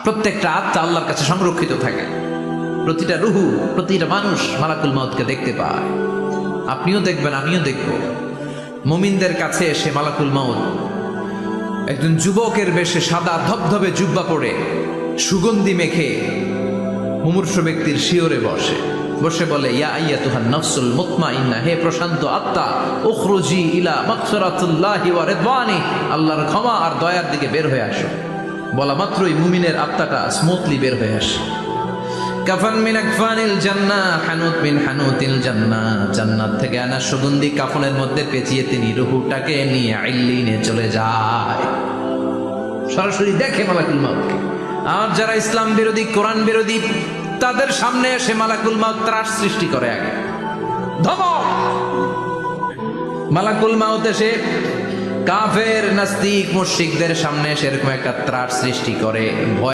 প্রত্যেকটা আত্মা আল্লাহর কাছে সংরক্ষিত থাকে। প্রতিটা রুহু, প্রতিটা মানুষ মালাকুল মউতকে দেখতে পায়। আপনিও দেখবেন, আমিও দেখব। মুমিনদের কাছে এসে মালাকুল মউত একজন যুবকের বেশে সাদা ধবধবে জুব্বা পরে সুগন্ধি মেখে মুমূর্ষু ব্যক্তির শিয়রে বসে বলে, ইয়া আইয়াতুহান নাফসুল মুতমাইন্নাহ, হে প্রশান্ত আত্মা, উখরুজি ইলা মাগফিরাতুল্লাহি ওয়া রিদওয়ানি, আল্লাহর ক্ষমা আর দয়ার দিকে বের হয়ে আসো। বলা মাত্রই মুমিনের আত্মাটা স্মুথলি বের হয়ে আসে। কাফান মিন আকফানিল জান্নাহ, হানুত মিন হানুতিল জান্নাহ, জান্নাত থেকে আনা সুগন্ধি কাফনের মধ্যে পেঁচিয়ে তিনি রূহটাকে নিয়ে ইল্লিনে চলে যায়। সরাসরি দেখে মালাকুল মউতকে। আর যারা ইসলাম বিরোধী, কোরআন বিরোধী, তাদের সামনে এসে মালাকুল মউত ত্রাস সৃষ্টি করে। আগে ধমক, মালাকুল মউত এসে কাফের, নাস্তিক, মুশরিকদের সামনে এসে এরকম একটা ত্রাস সৃষ্টি করে।